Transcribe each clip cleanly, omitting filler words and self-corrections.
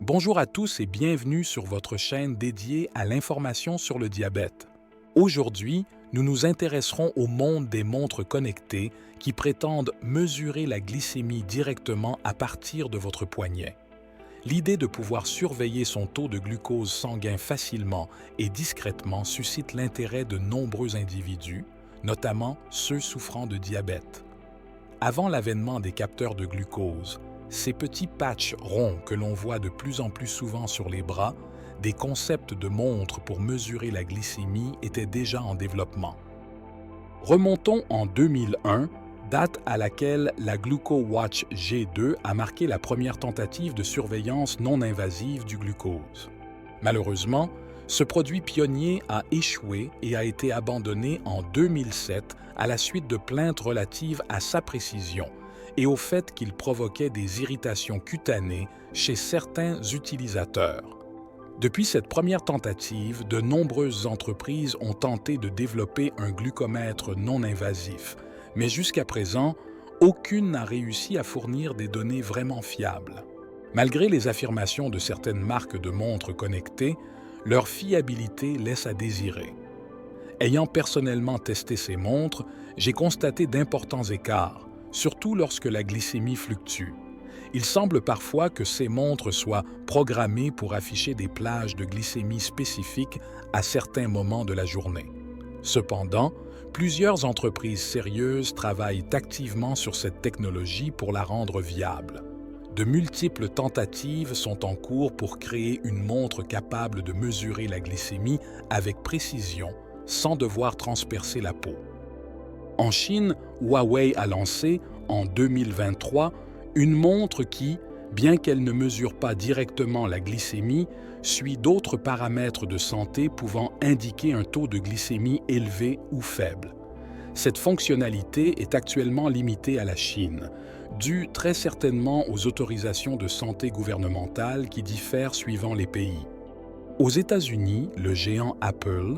Bonjour à tous et bienvenue sur votre chaîne dédiée à l'information sur le diabète. Aujourd'hui, nous nous intéresserons au monde des montres connectées qui prétendent mesurer la glycémie directement à partir de votre poignet. L'idée de pouvoir surveiller son taux de glucose sanguin facilement et discrètement suscite l'intérêt de nombreux individus, notamment ceux souffrant de diabète. Avant l'avènement des capteurs de glucose, ces petits patchs ronds que l'on voit de plus en plus souvent sur les bras, des concepts de montres pour mesurer la glycémie étaient déjà en développement. Remontons en 2001, date à laquelle la GlucoWatch G2 a marqué la première tentative de surveillance non invasive du glucose. Malheureusement, ce produit pionnier a échoué et a été abandonné en 2007 à la suite de plaintes relatives à sa précision et au fait qu'il provoquait des irritations cutanées chez certains utilisateurs. Depuis cette première tentative, de nombreuses entreprises ont tenté de développer un glucomètre non invasif, mais jusqu'à présent, aucune n'a réussi à fournir des données vraiment fiables. Malgré les affirmations de certaines marques de montres connectées, leur fiabilité laisse à désirer. Ayant personnellement testé ces montres, j'ai constaté d'importants écarts, surtout lorsque la glycémie fluctue. Il semble parfois que ces montres soient programmées pour afficher des plages de glycémie spécifiques à certains moments de la journée. Cependant, plusieurs entreprises sérieuses travaillent activement sur cette technologie pour la rendre viable. De multiples tentatives sont en cours pour créer une montre capable de mesurer la glycémie avec précision, sans devoir transpercer la peau. En Chine, Huawei a lancé, en 2023, une montre qui, bien qu'elle ne mesure pas directement la glycémie, suit d'autres paramètres de santé pouvant indiquer un taux de glycémie élevé ou faible. Cette fonctionnalité est actuellement limitée à la Chine, due très certainement aux autorisations de santé gouvernementales qui diffèrent suivant les pays. Aux États-Unis, le géant Apple,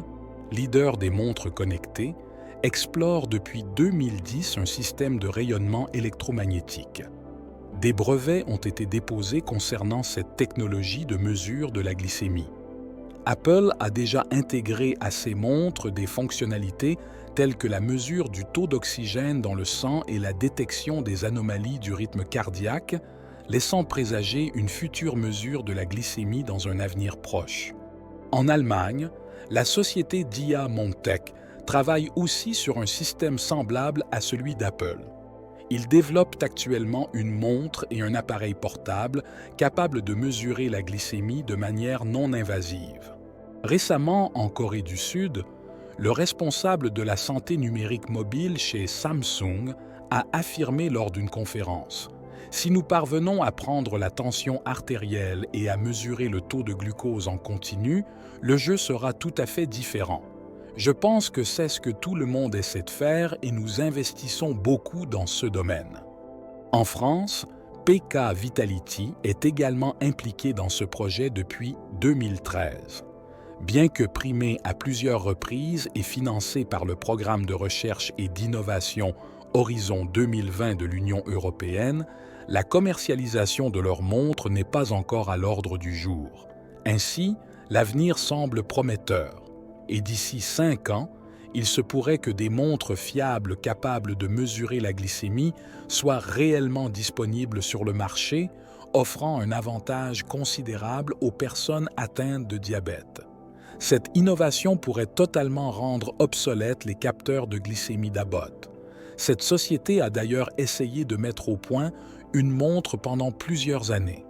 leader des montres connectées, explore depuis 2010 un système de rayonnement électromagnétique. Des brevets ont été déposés concernant cette technologie de mesure de la glycémie. Apple a déjà intégré à ses montres des fonctionnalités telles que la mesure du taux d'oxygène dans le sang et la détection des anomalies du rythme cardiaque, laissant présager une future mesure de la glycémie dans un avenir proche. En Allemagne, la société Dia-Montec travaille aussi sur un système semblable à celui d'Apple. Ils développent actuellement une montre et un appareil portable capables de mesurer la glycémie de manière non invasive. Récemment, en Corée du Sud, le responsable de la santé numérique mobile chez Samsung a affirmé lors d'une conférence: « Si nous parvenons à prendre la tension artérielle et à mesurer le taux de glucose en continu, le jeu sera tout à fait différent. Je pense que c'est ce que tout le monde essaie de faire et nous investissons beaucoup dans ce domaine. » En France, PK Vitality est également impliqué dans ce projet depuis 2013. Bien que primé à plusieurs reprises et financé par le programme de recherche et d'innovation Horizon 2020 de l'Union européenne, la commercialisation de leurs montres n'est pas encore à l'ordre du jour. Ainsi, l'avenir semble prometteur. Et d'ici 5 ans, il se pourrait que des montres fiables capables de mesurer la glycémie soient réellement disponibles sur le marché, offrant un avantage considérable aux personnes atteintes de diabète. Cette innovation pourrait totalement rendre obsolètes les capteurs de glycémie d'Abbott. Cette société a d'ailleurs essayé de mettre au point une montre pendant plusieurs années.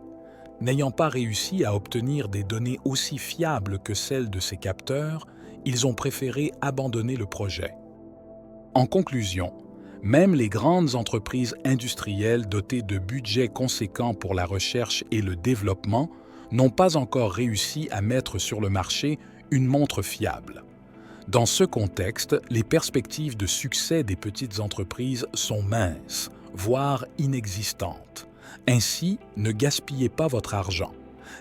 N'ayant pas réussi à obtenir des données aussi fiables que celles de ces capteurs, ils ont préféré abandonner le projet. En conclusion, même les grandes entreprises industrielles dotées de budgets conséquents pour la recherche et le développement n'ont pas encore réussi à mettre sur le marché une montre fiable. Dans ce contexte, les perspectives de succès des petites entreprises sont minces, voire inexistantes. Ainsi, ne gaspillez pas votre argent.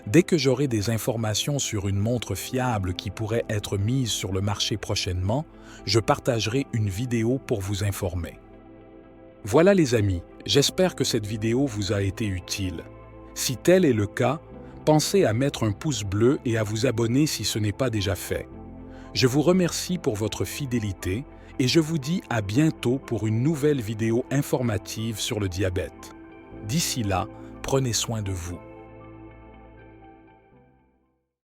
Dès que j'aurai des informations sur une montre fiable qui pourrait être mise sur le marché prochainement, je partagerai une vidéo pour vous informer. Voilà les amis, j'espère que cette vidéo vous a été utile. Si tel est le cas, Pensez à mettre un pouce bleu et à vous abonner si ce n'est pas déjà fait. Je vous remercie pour votre fidélité et je vous dis à bientôt pour une nouvelle vidéo informative sur le diabète. D'ici là, prenez soin de vous.